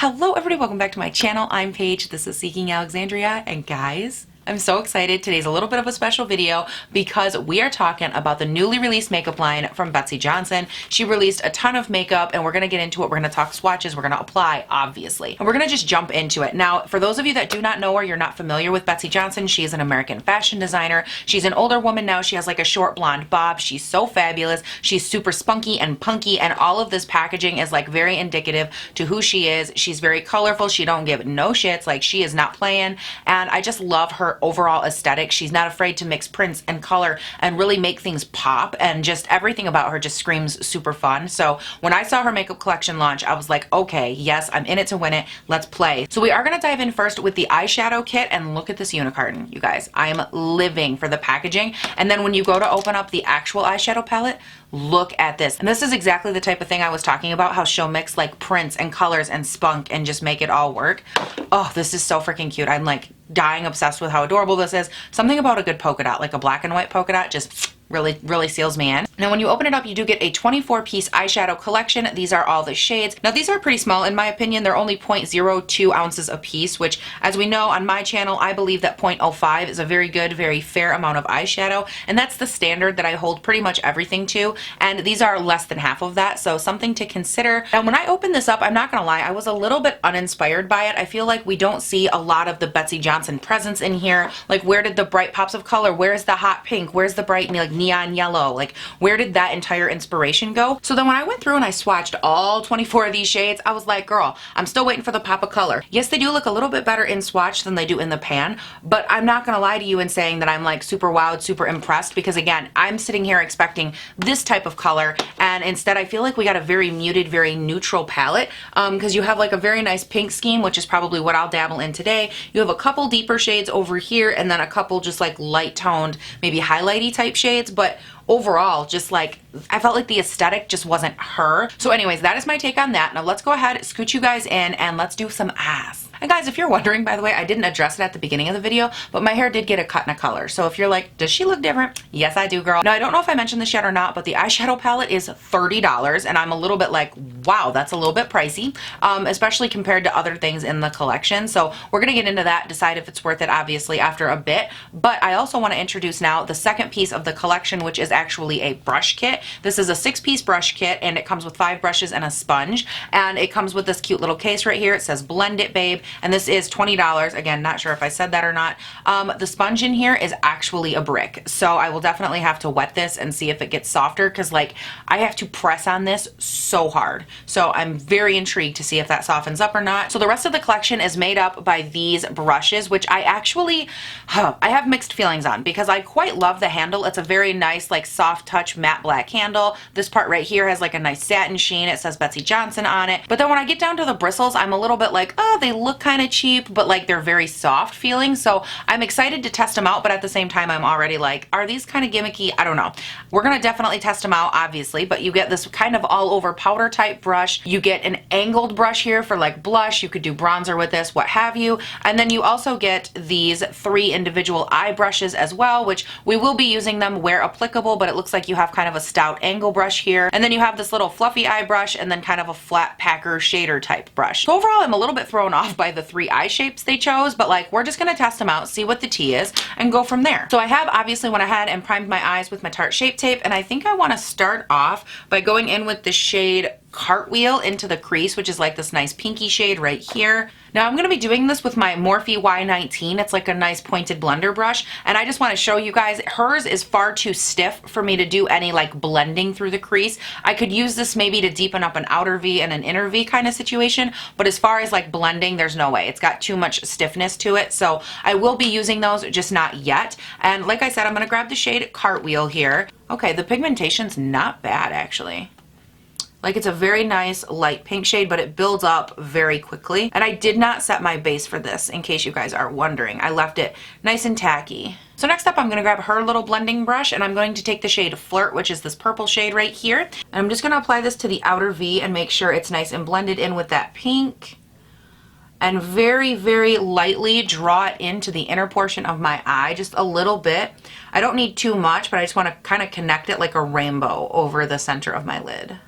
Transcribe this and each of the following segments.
Hello everybody, welcome back to my channel. I'm Paige, this is Seeking Alexandria, and guys, I'm so excited. Today's a little bit of a special video because we are talking about the newly released makeup line from Betsey Johnson. She released a ton of makeup and we're going to get into it. We're going to talk swatches, we're going to apply, obviously. And we're going to just jump into it. Now, for those of you that do not know her, you're not familiar with Betsey Johnson, she is an American fashion designer. She's an older woman now. She has like a short blonde bob. She's so fabulous. She's super spunky and punky, and all of this packaging is like very indicative to who she is. She's very colorful. She don't give no shits. Like, she is not playing, and I just love her overall aesthetic. She's not afraid to mix prints and color and really make things pop, and just everything about her just screams super fun. So when I saw her makeup collection launch, I was like, okay, yes, I'm in it to win it. Let's play. So we are going to dive in first with the eyeshadow kit, and look at this unicorn, you guys. I am living for the packaging. And then when you go to open up the actual eyeshadow palette, look at this. And this is exactly the type of thing I was talking about, how she'll mix like prints and colors and spunk and just make it all work. Oh, this is so freaking cute. I'm like dying obsessed with how adorable this is. Something about a good polka dot, like a black and white polka dot, just really seals me in. Now when you open it up, you do get a 24-piece eyeshadow collection. These are all the shades. Now these are pretty small in my opinion. They're only 0.02 ounces a piece, which, as we know on my channel, I believe that 0.05 is a very good, very fair amount of eyeshadow, and that's the standard that I hold pretty much everything to, and these are less than half of that, so something to consider. Now when I opened this up, I'm not gonna lie, I was a little bit uninspired by it. I feel like we don't see a lot of the Betsey Johnson presence in here. Like, where did the bright pops of color, where's the hot pink, where's the bright like neon yellow, like where did that entire inspiration go? So then when I went through and I swatched all 24 of these shades, I was like, girl, I'm still waiting for the pop of color. Yes, they do look a little bit better in swatch than they do in the pan, but I'm not gonna lie to you in saying that I'm like super wowed, super impressed, because again, I'm sitting here expecting this type of color, and instead I feel like we got a very muted, very neutral palette, because you have like a very nice pink scheme, which is probably what I'll dabble in today. You have a couple deeper shades over here, and then a couple just like light toned, maybe highlighty type shades, but overall, just like, I felt like the aesthetic just wasn't her. So anyways, that is my take on that. Now let's go ahead, scoot you guys in, and let's do some eyes. And guys, if you're wondering, by the way, I didn't address it at the beginning of the video, but my hair did get a cut and a color. So if you're like, does she look different? Yes, I do, girl. Now, I don't know if I mentioned this yet or not, but the eyeshadow palette is $30, and I'm a little bit like, wow, that's a little bit pricey, especially compared to other things in the collection. So we're gonna get into that, decide if it's worth it, obviously, after a bit. But I also wanna introduce now the second piece of the collection, which is actually a brush kit. This is a 6-piece brush kit, and it comes with 5 brushes and a sponge, and it comes with this cute little case right here. It says blend it, babe, and this is $20. Again, not sure if I said that or not. The sponge in here is actually a brick, so I will definitely have to wet this and see if it gets softer, because like, I have to press on this so hard. So I'm very intrigued to see if that softens up or not. So the rest of the collection is made up by these brushes, which I actually, I have mixed feelings on, because I quite love the handle. It's a very nice, like, soft touch matte black handle. This part right here has like a nice satin sheen. It says Betsey Johnson on it. But then when I get down to the bristles, I'm a little bit like, oh, they look kind of cheap, but like they're very soft feeling. So I'm excited to test them out, but at the same time, I'm already like, are these kind of gimmicky? I don't know. We're gonna definitely test them out, obviously, but you get this kind of all over powder type brush. You get an angled brush here for like blush. You could do bronzer with this, what have you. And then you also get these 3 individual eye brushes as well, which we will be using them where applicable, but it looks like you have kind of a stout angle brush here. And then you have this little fluffy eye brush, and then kind of a flat packer shader type brush. So overall, I'm a little bit thrown off by the 3 eye shapes they chose, but like, we're just gonna test them out, see what the tea is, and go from there. So I have obviously went ahead and primed my eyes with my Tarte Shape Tape, and I think I wanna start off by going in with the shade Cartwheel into the crease, which is like this nice pinky shade right here. Now I'm going to be doing this with my Morphe Y19. It's like a nice pointed blender brush, and I just want to show you guys, hers is far too stiff for me to do any like blending through the crease. I could use this maybe to deepen up an outer V and an inner V kind of situation, but as far as like blending, there's no way. It's got too much stiffness to it, so I will be using those, just not yet. And like I said, I'm going to grab the shade Cartwheel here. Okay, the pigmentation's not bad actually. Like, it's a very nice light pink shade, but it builds up very quickly. And I did not set my base for this, in case you guys are wondering. I left it nice and tacky. So next up, I'm going to grab her little blending brush, and I'm going to take the shade Flirt, which is this purple shade right here. And I'm just going to apply this to the outer V and make sure it's nice and blended in with that pink. And very lightly draw it into the inner portion of my eye, just a little bit. I don't need too much, but I just want to kind of connect it like a rainbow over the center of my lid.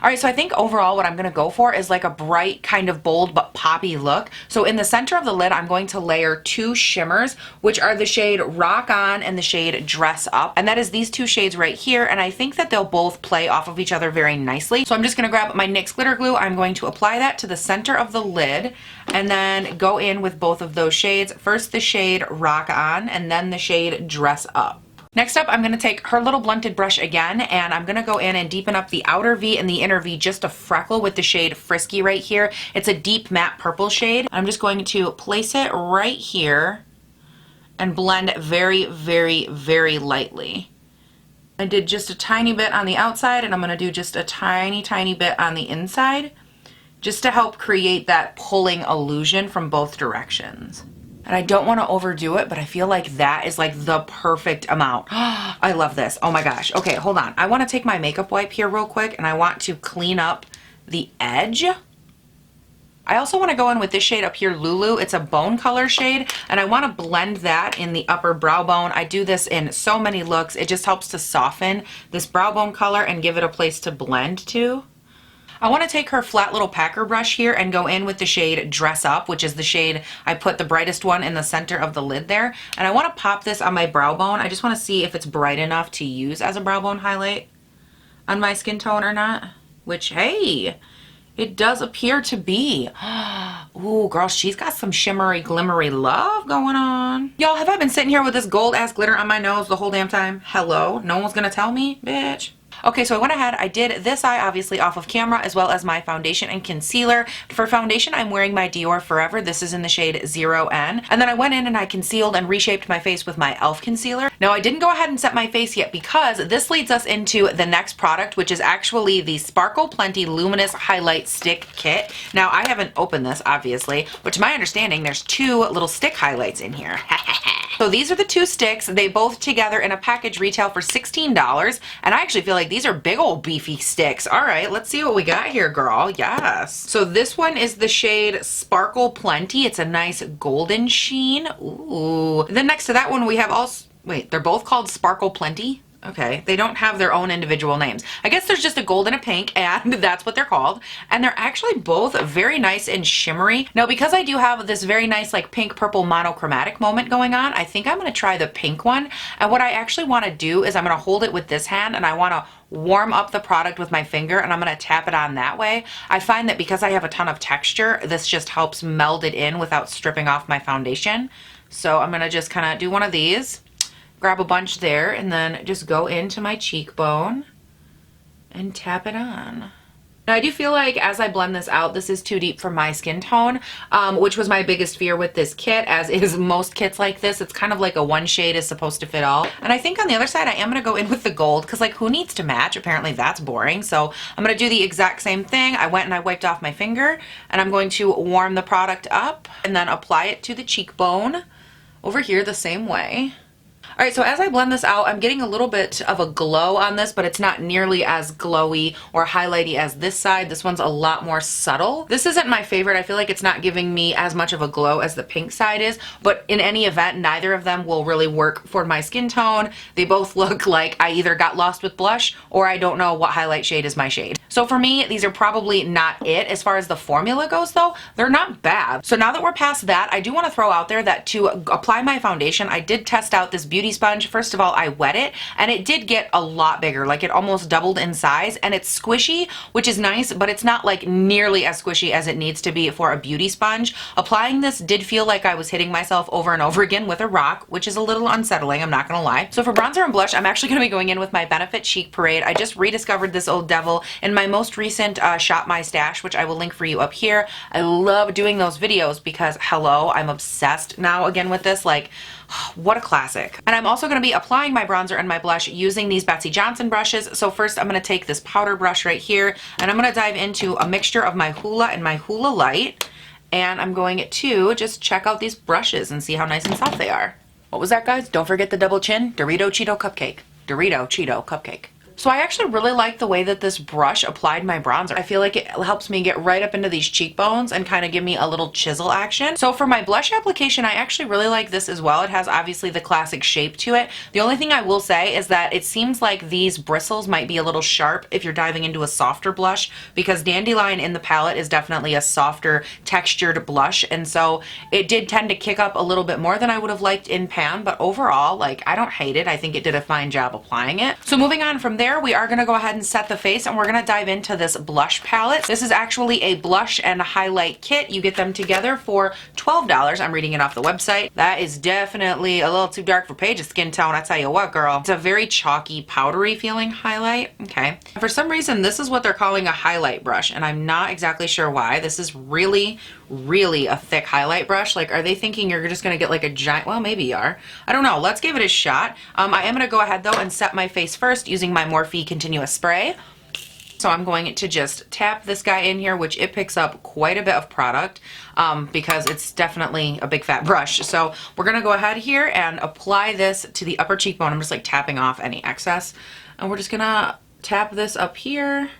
All right, so I think overall what I'm gonna go for is like a bright, kind of bold but poppy look. So in the center of the lid, I'm going to layer two shimmers, which are the shade Rock On and the shade Dress Up. And that is these two shades right here. And I think that they'll both play off of each other very nicely. So I'm just gonna grab my NYX glitter glue. I'm going to apply that to the center of the lid and then go in with both of those shades. First the shade Rock On and then the shade Dress Up. Next up, I'm going to take her little blunted brush again, and I'm going to go in and deepen up the outer V and the inner V just a freckle with the shade Frisky right here. It's a deep matte purple shade. I'm just going to place it right here and blend very, very, very lightly. I did just a tiny bit on the outside, and I'm going to do just a tiny, tiny bit on the inside, just to help create that pulling illusion from both directions. And I don't want to overdo it, but I feel like that is like the perfect amount. I love this. Oh my gosh. Okay, hold on. I want to take my makeup wipe here real quick, and I want to clean up the edge. I also want to go in with this shade up here, Lulu. It's a bone color shade, and I want to blend that in the upper brow bone. I do this in so many looks. It just helps to soften this brow bone color and give it a place to blend to. I want to take her flat little packer brush here and go in with the shade Dress Up, which is the shade I put the brightest one in the center of the lid there. And I want to pop this on my brow bone. I just want to see if it's bright enough to use as a brow bone highlight on my skin tone or not. Which, hey, it does appear to be. Ooh, girl, she's got some shimmery, glimmery love going on. Y'all, have I been sitting here with this gold-ass glitter on my nose the whole damn time? Hello? No one's gonna tell me, bitch. Okay, so I went ahead, I did this eye obviously off of camera, as well as my foundation and concealer. For foundation, I'm wearing my Dior Forever. This is in the shade 0N. And then I went in and I concealed and reshaped my face with my e.l.f. concealer. Now, I didn't go ahead and set my face yet because this leads us into the next product, which is actually the Sparkle Plenty Luminous Highlight Stick Kit. Now, I haven't opened this, obviously, but to my understanding, there's two little stick highlights in here. So these are the two sticks. They both together in a package retail for $16. And I actually feel like these are big old beefy sticks. All right, let's see what we got here, girl. Yes. So this one is the shade Sparkle Plenty. It's a nice golden sheen. Ooh. Then next to that one, we have also, wait, they're both called Sparkle Plenty? Okay, they don't have their own individual names. I guess there's just a gold and a pink, and that's what they're called. And they're actually both very nice and shimmery. Now, because I do have this very nice like pink purple monochromatic moment going on, I think I'm going to try the pink one. And what I actually want to do is I'm going to hold it with this hand, and I want to warm up the product with my finger, and I'm going to tap it on that way. I find that because I have a ton of texture, this just helps meld it in without stripping off my foundation. So I'm going to just kind of do one of these. Grab a bunch there and then just go into my cheekbone and tap it on. Now, I do feel like as I blend this out, this is too deep for my skin tone, which was my biggest fear with this kit, as is most kits like this. It's kind of like a one shade is supposed to fit all. And I think on the other side, I am going to go in with the gold because, like, who needs to match? Apparently that's boring. So I'm going to do the exact same thing. I went and I wiped off my finger, and I'm going to warm the product up and then apply it to the cheekbone over here the same way. All right, so as I blend this out, I'm getting a little bit of a glow on this, but it's not nearly as glowy or highlighty as this side. This one's a lot more subtle. This isn't my favorite. I feel like it's not giving me as much of a glow as the pink side is, but in any event, neither of them will really work for my skin tone. They both look like I either got lost with blush or I don't know what highlight shade is my shade. So for me, these are probably not it. As far as the formula goes though, they're not bad. So now that we're past that, I do want to throw out there that to apply my foundation, I did test out this beauty sponge. First of all, I wet it and it did get a lot bigger, like it almost doubled in size, and it's squishy, which is nice, but it's not like nearly as squishy as it needs to be for a beauty sponge. Applying this did feel like I was hitting myself over and over again with a rock, which is a little unsettling, I'm not gonna lie. So for bronzer and blush, I'm actually gonna be going in with my Benefit Chic Parade. I just rediscovered this old devil in my most recent Shop My Stash, which I will link for you up here. I love doing those videos because, hello, I'm obsessed now again with this. Like, what a classic. And I'm also going to be applying my bronzer and my blush using these Betsey Johnson brushes. So first I'm going to take this powder brush right here and I'm going to dive into a mixture of my Hoola and my Hoola Light. And I'm going to just check out these brushes and see how nice and soft they are. What was that, guys? Don't forget the double chin. Dorito Cheeto Cupcake. Dorito Cheeto Cupcake. So I actually really like the way that this brush applied my bronzer. I feel like it helps me get right up into these cheekbones and kind of give me a little chisel action. So for my blush application, I actually really like this as well. It has obviously the classic shape to it. The only thing I will say is that it seems like these bristles might be a little sharp if you're diving into a softer blush, because Dandelion in the palette is definitely a softer textured blush, and so it did tend to kick up a little bit more than I would have liked in pan, but overall, like, I don't hate it. I think it did a fine job applying it. So moving on from there, we are going to go ahead and set the face, and we're going to dive into this blush palette. This is actually a blush and highlight kit. You get them together for $12. I'm reading it off the website. That is definitely a little too dark for Paige's skin tone, I tell you what, girl. It's a very chalky, powdery feeling highlight. Okay. For some reason, this is what they're calling a highlight brush, and I'm not exactly sure why. This is really a thick highlight brush. Like, are they thinking you're just gonna get like a giant, well, maybe you are. I don't know. Let's give it a shot. I am gonna go ahead though and set my face first using my Morphe Continuous Spray. So I'm going to just tap this guy in here, which it picks up quite a bit of product because it's definitely a big fat brush. So we're gonna go ahead here and apply this to the upper cheekbone. I'm just like tapping off any excess. And we're just gonna tap this up here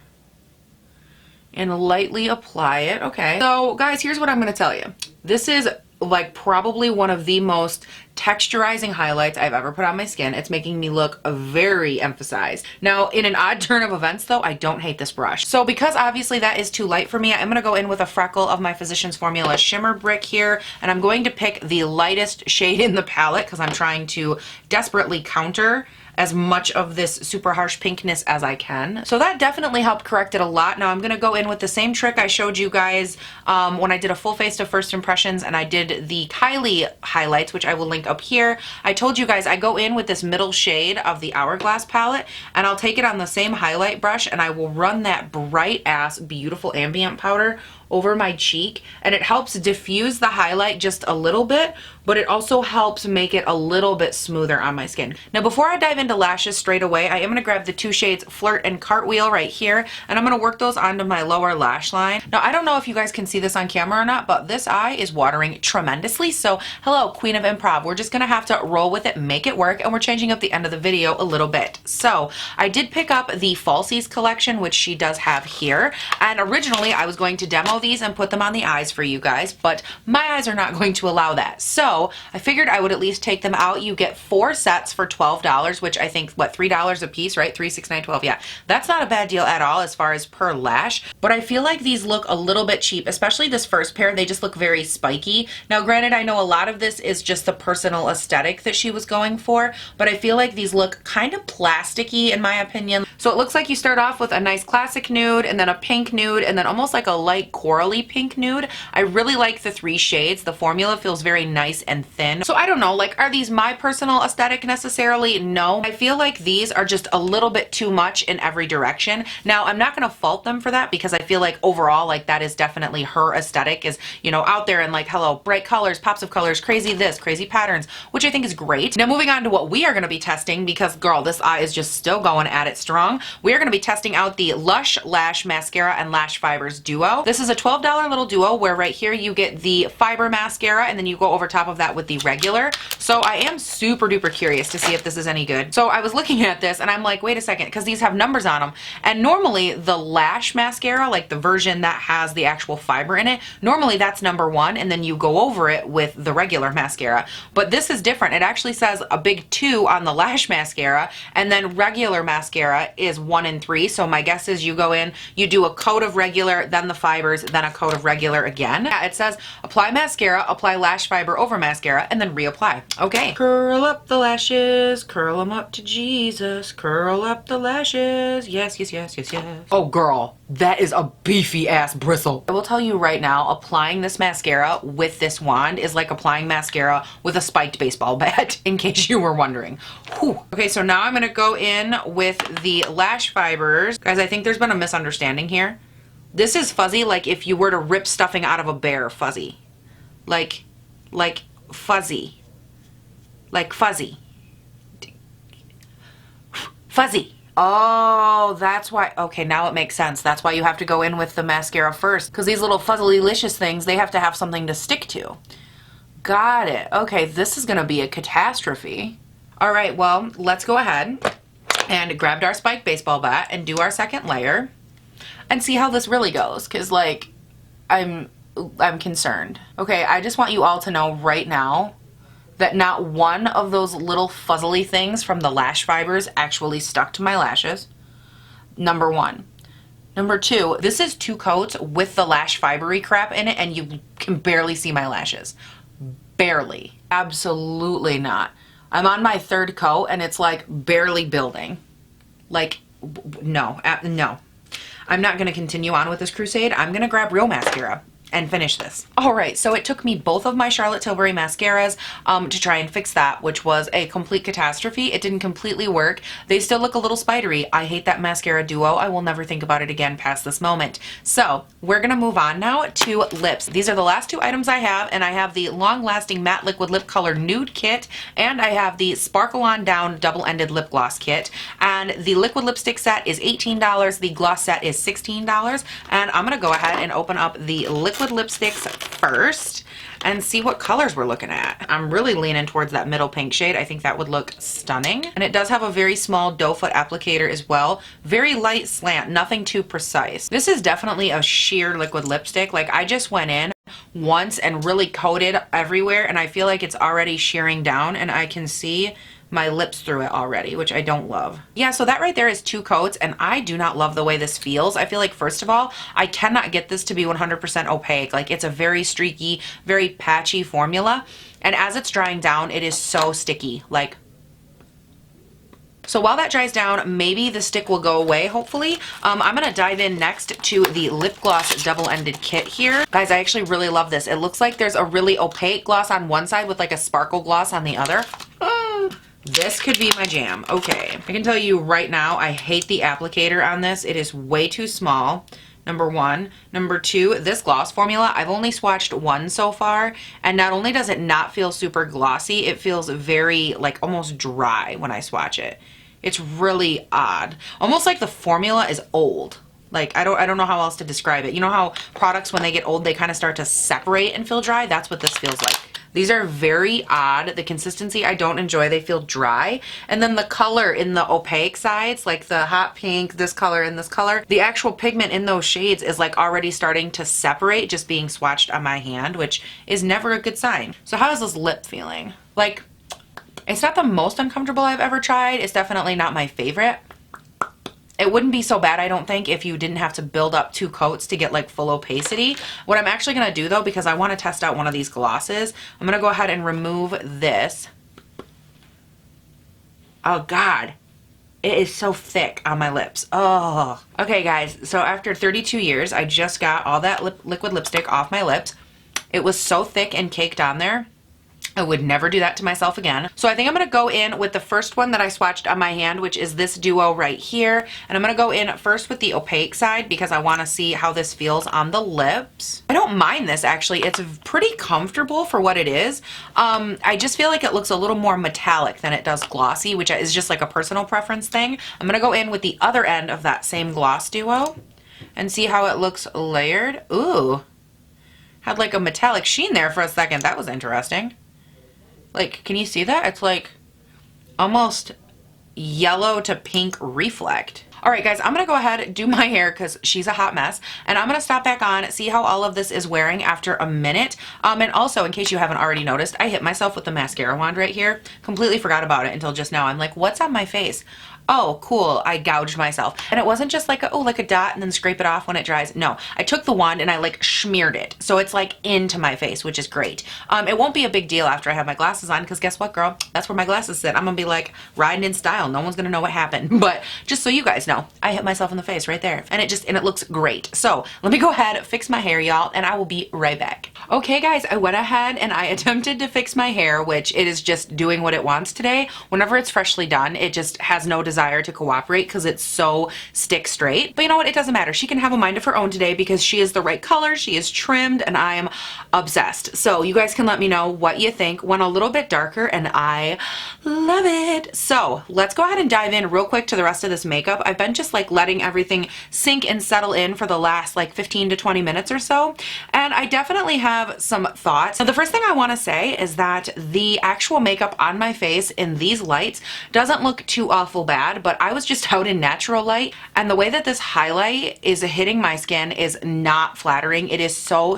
and lightly apply it. Okay. So guys, here's what I'm gonna tell you. This is like probably one of the most texturizing highlights I've ever put on my skin. It's making me look very emphasized. Now, in an odd turn of events though, I don't hate this brush. So because obviously that is too light for me, I'm gonna go in with a Freckle of my Physicians Formula Shimmer Brick here, and I'm going to pick the lightest shade in the palette because I'm trying to desperately counter as much of this super harsh pinkness as I can. So that definitely helped correct it a lot. Now I'm gonna go in with the same trick I showed you guys when I did a full face of first impressions and I did the Kylie highlights, which I will link up here. I told you guys I go in with this middle shade of the Hourglass palette, and I'll take it on the same highlight brush and I will run that bright ass beautiful ambient powder over my cheek, and it helps diffuse the highlight just a little bit, but it also helps make it a little bit smoother on my skin. Now before I dive into lashes straight away, I am going to grab the two shades Flirt and Cartwheel right here, and I'm going to work those onto my lower lash line. Now I don't know if you guys can see this on camera or not, but this eye is watering tremendously, so hello Queen of Improv. We're just going to have to roll with it, make it work, and we're changing up the end of the video a little bit. So I did pick up the Falsies collection, which she does have here, and originally I was going to demo these and put them on the eyes for you guys, but my eyes are not going to allow that. So I figured I would at least take them out. You get 4 sets for $12, which I think, what, $3 a piece, right? 3, 6, 9, 12. Yeah, that's not a bad deal at all as far as per lash, but I feel like these look a little bit cheap, especially this first pair. They just look very spiky. Now, granted, I know a lot of this is just the personal aesthetic that she was going for, but I feel like these look kind of plasticky in my opinion. So it looks like you start off with a nice classic nude and then a pink nude and then almost like a light corally pink nude. I really like the 3 shades. The formula feels very nice and thin. So I don't know, like, are these my personal aesthetic necessarily? No. I feel like these are just a little bit too much in every direction. Now, I'm not going to fault them for that because I feel like overall, like, that is definitely her aesthetic, is, you know, out there and like, hello, bright colors, pops of colors, crazy this, crazy patterns, which I think is great. Now, moving on to what we are going to be testing, because girl, this eye is just still going at it strong. We are going to be testing out the Lush Lash Mascara and Lash Fibers Duo. This is a $12 little duo where right here you get the fiber mascara and then you go over top of that with the regular. So I am super duper curious to see if this is any good. So I was looking at this and I'm like, wait a second, because these have numbers on them. And normally the lash mascara, like the version that has the actual fiber in it, normally that's number 1 and then you go over it with the regular mascara. But this is different. It actually says a big 2 on the lash mascara and then regular mascara is 1 and 3. So my guess is you go in, you do a coat of regular, then the fibers, then a coat of regular again. Yeah, it says apply mascara, apply lash fiber over mascara, and then reapply. Okay. Curl up the lashes, curl them up to Jesus, curl up the lashes. Yes, yes, yes, yes, yes. Oh girl, that is a beefy ass bristle. I will tell you right now, applying this mascara with this wand is like applying mascara with a spiked baseball bat, in case you were wondering. Whew. Okay, so now I'm gonna go in with the lash fibers. Guys, I think there's been a misunderstanding here. This is fuzzy like if you were to rip stuffing out of a bear fuzzy. Like fuzzy. Like fuzzy. Fuzzy. Oh, that's why. Okay, now it makes sense. That's why you have to go in with the mascara first, because these little fuzzily-licious things, they have to have something to stick to. Got it. Okay, this is going to be a catastrophe. All right, well, let's go ahead and grabbed our spike baseball bat and do our second layer and see how this really goes, because like I'm concerned. Okay, I just want you all to know right now that not one of those little fuzzly things from the lash fibers actually stuck to my lashes. Number one. Number two, this is 2 coats with the lash fibery crap in it, and you can barely see my lashes. Barely. Absolutely not. I'm on my 3rd coat and it's like barely building. Like, no, no. I'm not gonna continue on with this crusade. I'm gonna grab real mascara and finish this. All right, so it took me both of my Charlotte Tilbury mascaras to try and fix that, which was a complete catastrophe. It didn't completely work. They still look a little spidery. I hate that mascara duo. I will never think about it again past this moment. So we're gonna move on now to lips. These are the last 2 items I have, and I have the Long Lasting Matte Liquid Lip Color Nude Kit, and I have the Sparkle On Down Double-Ended Lip Gloss Kit. And the liquid lipstick set is $18, the gloss set is $16, and I'm gonna go ahead and open up the liquid lipsticks first and see what colors we're looking at. I'm really leaning towards that middle pink shade. I think that would look stunning. And it does have a very small doe foot applicator as well. Very light slant, nothing too precise. This is definitely a sheer liquid lipstick. Like, I just went in once and really coated everywhere, and I feel like it's already shearing down, and I can see my lips through it already, which I don't love. Yeah, so that right there is 2 coats, and I do not love the way this feels. I feel like, first of all, I cannot get this to be 100% opaque. Like, it's a very streaky, very patchy formula, and as it's drying down, it is so sticky. Like, so while that dries down, maybe the stick will go away, hopefully. I'm gonna dive in next to the lip gloss double-ended kit here. Guys, I actually really love this. It looks like there's a really opaque gloss on one side with like a sparkle gloss on the other. This could be my jam. Okay, I can tell you right now, I hate the applicator on this. It is way too small, number one. Number two, this gloss formula, I've only swatched one so far, and not only does it not feel super glossy, it feels very, like, almost dry when I swatch it. It's really odd. Almost like the formula is old. Like, I don't know how else to describe it. You know how products, when they get old, they kind of start to separate and feel dry? That's what this feels like. These are very odd. The consistency I don't enjoy. They feel dry. And then the color in the opaque sides, like the hot pink, this color, and this color, the actual pigment in those shades is like already starting to separate just being swatched on my hand, which is never a good sign. So how is this lip feeling? Like, it's not the most uncomfortable I've ever tried. It's definitely not my favorite. It wouldn't be so bad, I don't think, if you didn't have to build up 2 coats to get like full opacity. What I'm actually gonna do though, because I wanna test out one of these glosses, I'm gonna go ahead and remove this. Oh God, it is so thick on my lips. Oh. Okay guys, so after 32 years, I just got all that liquid lipstick off my lips. It was so thick and caked on there. I would never do that to myself again. So I think I'm gonna go in with the first one that I swatched on my hand, which is this duo right here. And I'm gonna go in first with the opaque side because I wanna see how this feels on the lips. I don't mind this actually. It's pretty comfortable for what it is. I just feel like it looks a little more metallic than it does glossy, which is just like a personal preference thing. I'm gonna go in with the other end of that same gloss duo and see how it looks layered. Ooh, had like a metallic sheen there for a second. That was interesting. Like, can you see that? It's like almost yellow to pink reflect. All right, guys, I'm gonna go ahead and do my hair because she's a hot mess, and I'm gonna stop back on, see how all of this is wearing after a minute. And also, in case you haven't already noticed, I hit myself with the mascara wand right here. Completely forgot about it until just now. I'm like, what's on my face? Oh, cool, I gouged myself. And it wasn't just like a, oh, like a dot and then scrape it off when it dries. No, I took the wand and I like smeared it. So it's like into my face, which is great. It won't be a big deal after I have my glasses on because guess what, girl? That's where my glasses sit. I'm gonna be like riding in style. No one's gonna know what happened. But just so you guys know, I hit myself in the face right there. And it looks great. So let me go ahead, fix my hair, y'all, and I will be right back. Okay, guys, I went ahead and I attempted to fix my hair, which it is just doing what it wants today. Whenever it's freshly done, it just has no desire to cooperate because it's so stick straight. But you know what? It doesn't matter. She can have a mind of her own today because she is the right color. She is trimmed and I am obsessed. So you guys can let me know what you think. Went a little bit darker and I love it. So let's go ahead and dive in real quick to the rest of this makeup. I've been just like letting everything sink and settle in for the last like 15 to 20 minutes or so. And I definitely have some thoughts. So the first thing I want to say is that the actual makeup on my face in these lights doesn't look too awful bad. bad, but I was just out in natural light, and the way that this highlight is hitting my skin is not flattering. It is so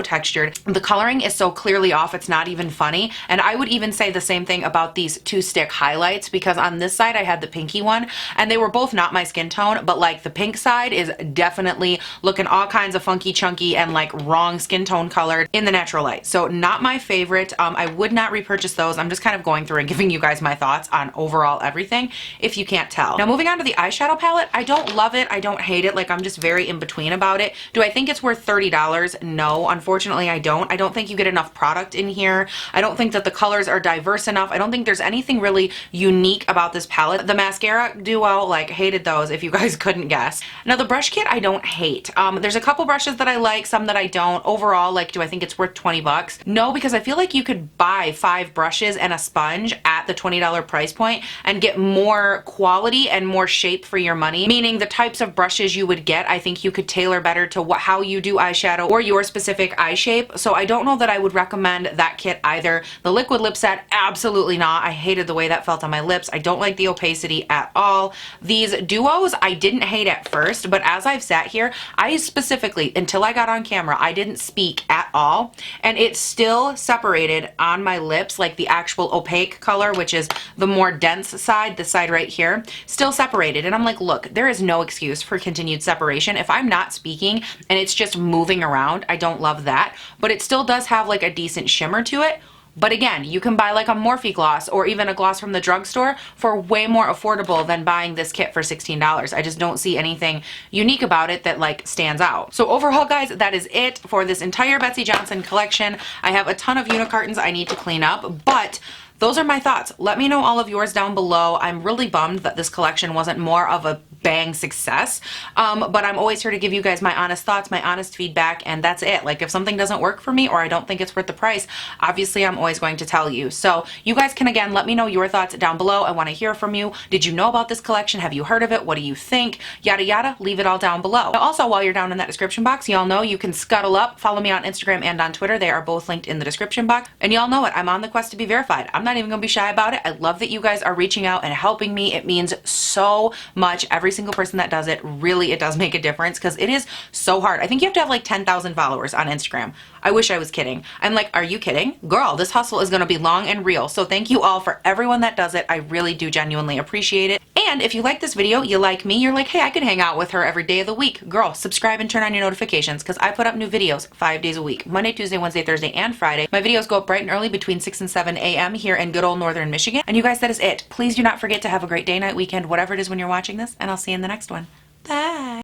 textured. The coloring is so clearly off, it's not even funny. And I would even say the same thing about these two stick highlights, because on this side I had the pinky one, and they were both not my skin tone, but like the pink side is definitely looking all kinds of funky chunky and like wrong skin tone colored in the natural light. So not my favorite. I would not repurchase those. I'm just kind of going through and giving you guys my thoughts on overall everything, if you can't tell. Now moving on to the eyeshadow palette, I don't love it, I don't hate it, like I'm just very in between about it. Do I think it's worth $30? No, unfortunately I don't. I don't think you get enough product in here. I don't think that the colors are diverse enough. I don't think there's anything really unique about this palette. The mascara duo, like hated those if you guys couldn't guess. Now the brush kit I don't hate. There's a couple brushes that I like, some that I don't. Overall, like, do I think it's worth 20 bucks? No, because I feel like you could buy 5 brushes and a sponge at the $20 price point and get more quality and more shape for your money, meaning the types of brushes you would get, I think you could tailor better to how you do eyeshadow or your specific eye shape. So I don't know that I would recommend that kit either. The liquid lip set, absolutely not. I hated the way that felt on my lips. I don't like the opacity at all. These duos I didn't hate at first, but as I've sat here, I specifically, until I got on camera, I didn't speak at all, and it still separated on my lips, like the actual opaque color, which is the more dense side, the side right here, still separated. And I'm like, look, there is no excuse for continued separation. If I'm not speaking and it's just moving around, I don't love that, but it still does have like a decent shimmer to it. But again, you can buy like a Morphe gloss or even a gloss from the drugstore for way more affordable than buying this kit for $16. I just don't see anything unique about it that like stands out. So overall, guys, that is it for this entire Betsey Johnson collection. I have a ton of unicartons I need to clean up, but those are my thoughts. Let me know all of yours down below. I'm really bummed that this collection wasn't more of a bang success, but I'm always here to give you guys my honest thoughts, my honest feedback, and that's it. Like if something doesn't work for me or I don't think it's worth the price, obviously I'm always going to tell you. So you guys can again let me know your thoughts down below. I want to hear from you. Did you know about this collection? Have you heard of it? What do you think? Yada yada, leave it all down below. Now, also, while you're down in that description box, y'all know you can scuttle up, follow me on Instagram and on Twitter. They are both linked in the description box, and y'all know it, I'm on the quest to be verified. I'm not even gonna be shy about it. I love that you guys are reaching out and helping me. It means so much. Every single person that does it, really, it does make a difference, because it is so hard. I think you have to have like 10,000 followers on Instagram. I wish I was kidding. I'm like, are you kidding? Girl, this hustle is going to be long and real. So thank you all for everyone that does it. I really do genuinely appreciate it. And if you like this video, you like me, you're like, hey, I could hang out with her every day of the week. Girl, subscribe and turn on your notifications, because I put up new videos 5 days a week. Monday, Tuesday, Wednesday, Thursday, and Friday. My videos go up bright and early between 6 and 7 a.m. here in good old Northern Michigan. And you guys, that is it. Please do not forget to have a great day, night, weekend, whatever it is when you're watching this, and I'll see you in the next one. Bye.